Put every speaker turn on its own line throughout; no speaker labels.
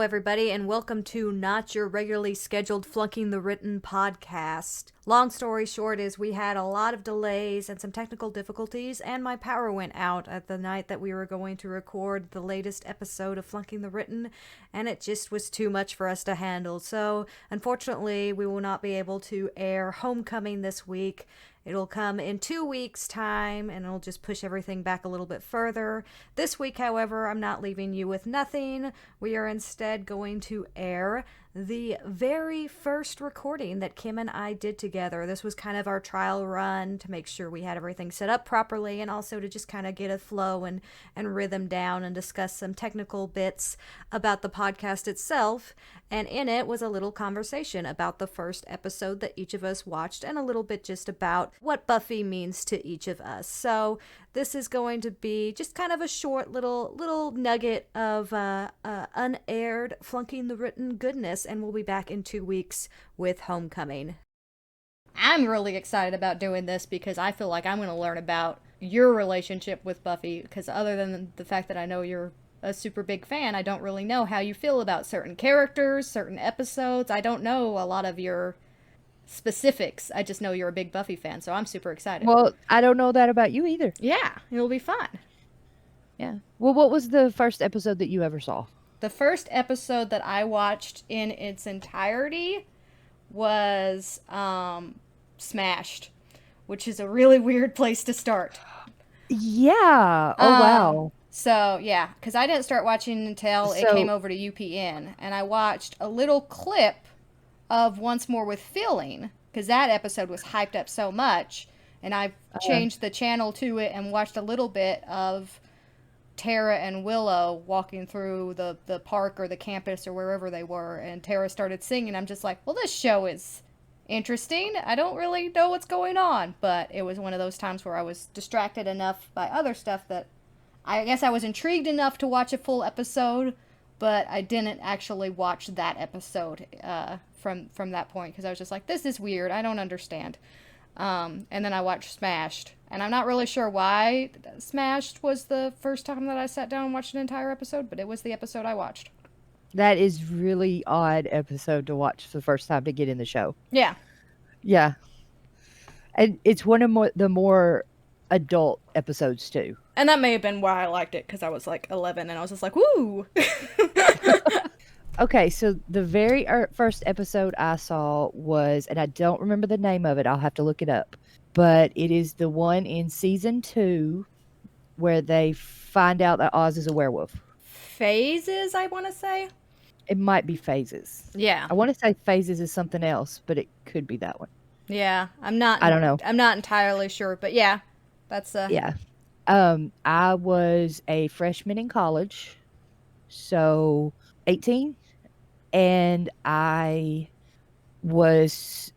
everybody, and welcome to Not Your Regularly Scheduled Flunking the Written podcast. Long story short is we had a lot of delays and some technical difficulties, and my power went out at the night that we were going to record the latest episode of Flunking the Written, and it just was too much for us to handle. So, unfortunately, we will not be able to air Homecoming this week. It'll come in 2 weeks' time, and it'll just push everything back a little bit further. This week, however, I'm not leaving you with nothing. We are instead going to air the very first recording that Kim and I did together. This was kind of our trial run to make sure we had everything set up properly, and also to just kind of get a flow and rhythm down and discuss some technical bits about the podcast itself. And in it was a little conversation about the first episode that each of us watched, and a little bit just about what Buffy means to each of us. So this is going to be just kind of a short little nugget of unaired Flunking the Written goodness, and we'll be back in 2 weeks with Homecoming. I'm really excited about doing this because I feel like I'm going to learn about your relationship with Buffy, because other than the fact that I know you're a super big fan, I don't really know how you feel about certain characters, certain episodes. I don't know a lot of your specifics. I just know you're a big Buffy fan, so I'm super excited.
Well, I don't know that about you either.
Yeah, it'll be fun.
Yeah. Well, what was the first episode that you ever saw?
The first episode that I watched in its entirety was Smashed, which is a really weird place to start.
Yeah. Oh, wow.
So, yeah, because I didn't start watching until it came over to UPN, and I watched a little clip of Once More with Feeling, because that episode was hyped up so much, and I've changed the channel to it and watched a little bit of Tara and Willow walking through the park or the campus or wherever they were, and Tara started singing. I'm just like, well, this show is interesting. I don't really know what's going on, but it was one of those times where I was distracted enough by other stuff that I guess I was intrigued enough to watch a full episode, but I didn't actually watch that episode from that point, because I was just like, this is weird. I don't understand. And then I watched Smashed, and I'm not really sure why Smashed was the first time that I sat down and watched an entire episode, but it was the episode I watched.
That is really odd episode to watch the first time to get in the show.
Yeah.
Yeah. And it's one of the more adult episodes too.
And that may have been why I liked it, because I was like 11 and I was just like, woo!
Okay, so the very first episode I saw was, and I don't remember the name of it, I'll have to look it up, but it is the one in season 2 where they find out that Oz is a werewolf.
Phases, I want to say?
It might be Phases.
Yeah.
I want to say Phases is something else, but it could be that one.
Yeah, I don't know. I'm not entirely sure, but yeah, that's
Yeah. I was a freshman in college, so 18, and I was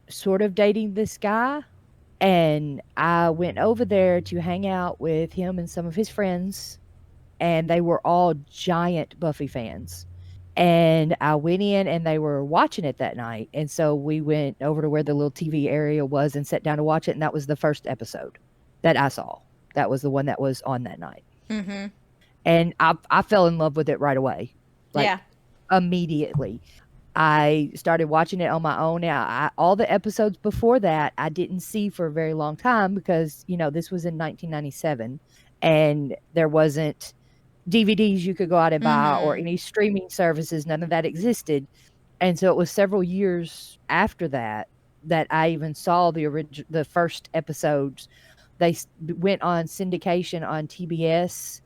sort of dating this guy, and I went over there to hang out with him and some of his friends, and they were all giant Buffy fans. And I went in, and they were watching it that night, and so we went over to where the little TV area was and sat down to watch it, and that was the first episode that I saw. That was the one that was on that night.
Mm-hmm.
And I fell in love with it right away. Like, immediately. I started watching it on my own. Now, all the episodes before that, I didn't see for a very long time because, this was in 1997, and there wasn't DVDs you could go out and buy or any streaming services. None of that existed. And so it was several years after that I even saw the first episodes. They went on syndication on TBS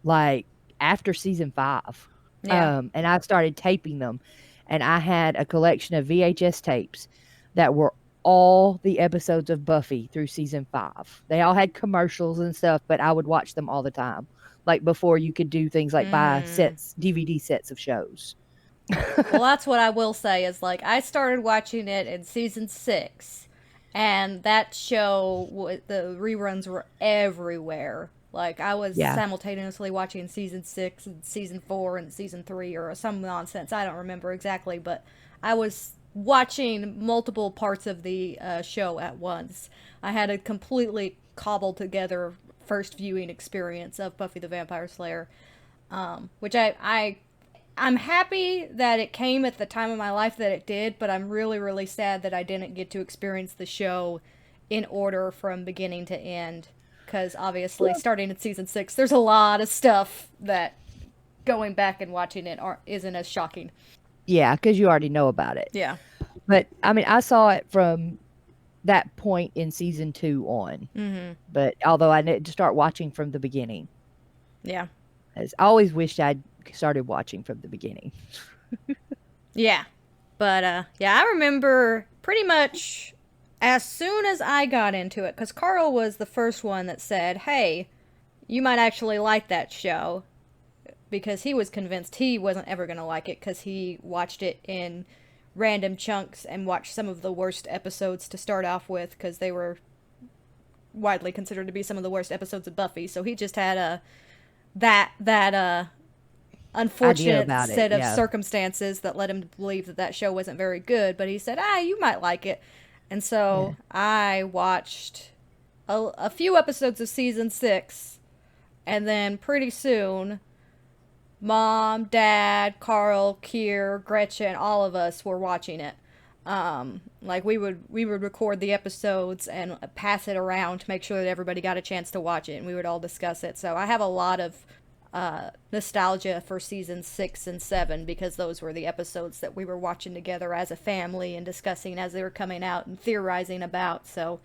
like after season 5.
Yeah.
And I started taping them, and I had a collection of VHS tapes that were all the episodes of Buffy through season 5. They all had commercials and stuff, but I would watch them all the time. Like before you could do things like buy DVD sets of shows.
Well, that's what I will say is, like, I started watching it in season 6, and that show, the reruns were everywhere. Like, I was simultaneously watching season 6 and season 4 and season 3 or some nonsense. I don't remember exactly, but I was watching multiple parts of the show at once. I had a completely cobbled together first viewing experience of Buffy the Vampire Slayer, which I I'm happy that it came at the time of my life that it did, but I'm really, really sad that I didn't get to experience the show in order from beginning to end. Because obviously, starting at season 6, there's a lot of stuff that going back and watching it isn't as shocking.
Yeah, because you already know about it.
Yeah.
But I mean, I saw it from that point in season 2 on.
Mm-hmm.
But although I need to start watching from the beginning,
Yeah.
as I always wished I'd started watching from the beginning.
Yeah. But, yeah, I remember pretty much as soon as I got into it, because Carl was the first one that said, hey, you might actually like that show, because he was convinced he wasn't ever going to like it because he watched it in random chunks and watched some of the worst episodes to start off with because they were widely considered to be some of the worst episodes of Buffy. So he just had that unfortunate set of circumstances that led him to believe that show wasn't very good. But he said, you might like it. And so I watched a few episodes of season 6, and then pretty soon Mom, Dad, Carl, Kier, Gretchen, all of us were watching it. Like we would record the episodes and pass it around to make sure that everybody got a chance to watch it, and we would all discuss it. So I have a lot of nostalgia for season 6 and 7 because those were the episodes that we were watching together as a family and discussing as they were coming out and theorizing about. So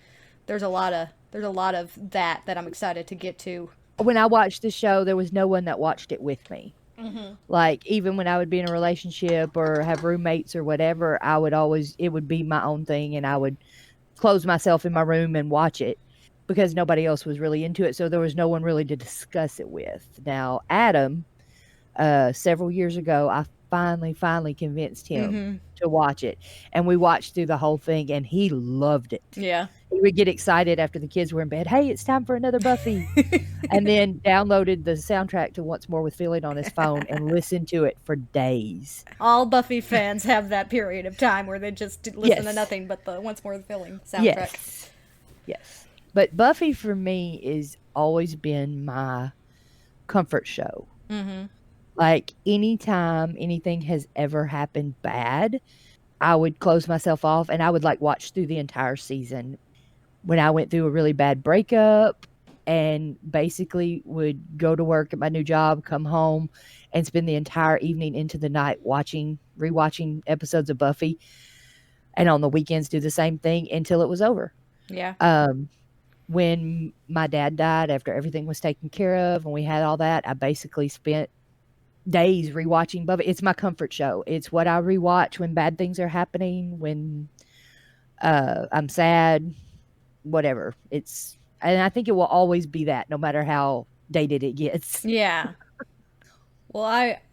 there's a lot of that I'm excited to get to.
When I watched the show, there was no one that watched it with me. Mm-hmm. Like, even when I would be in a relationship or have roommates or whatever, it would be my own thing, and I would close myself in my room and watch it because nobody else was really into it. So there was no one really to discuss it with. Now, Adam, several years ago, I finally convinced him to watch it, and we watched through the whole thing, and he loved it.
Yeah.
He would get excited after the kids were in bed. Hey, it's time for another Buffy. And then downloaded the soundtrack to Once More with Feeling on his phone and listened to it for days.
All Buffy fans have that period of time where they just listen to nothing but the Once More with Feeling soundtrack.
Yes. But Buffy for me has always been my comfort show. Mm-hmm. Like, anytime anything has ever happened bad, I would close myself off and I would watch through the entire season. When I went through a really bad breakup and basically would go to work at my new job, come home and spend the entire evening into the night rewatching episodes of Buffy, and on the weekends do the same thing until it was over.
Yeah.
When my dad died, after everything was taken care of and we had all that, I basically spent days rewatching Buffy. It's my comfort show. It's what I rewatch when bad things are happening, when I'm sad, whatever. And I think it will always be that, no matter how dated it gets.
Yeah. Well,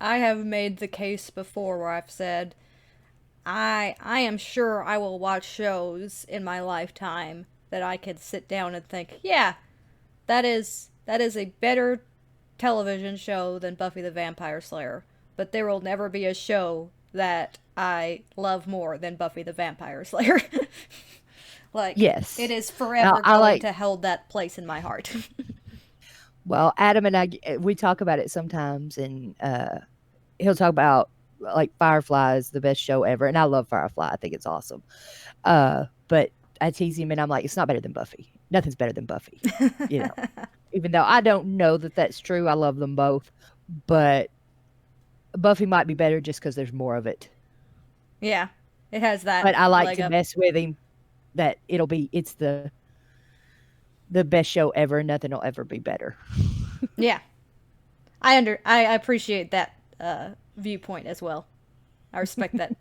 I have made the case before where I've said I am sure I will watch shows in my lifetime that I could sit down and think, yeah, that is a better television show than Buffy the Vampire Slayer. But there will never be a show that I love more than Buffy the Vampire Slayer.
Yes.
It is forever going to hold that place in my heart.
Well, Adam and I, we talk about it sometimes, and he'll talk about Firefly is the best show ever, and I love Firefly. I think it's awesome. But I tease him, and I'm like, it's not better than Buffy. Nothing's better than Buffy. Even though I don't know that that's true. I love them both, but Buffy might be better just because there's more of it.
Yeah, it has that.
But I like to mess with him. That it's the best show ever. Nothing will ever be better.
Yeah, I appreciate that viewpoint as well. I respect that.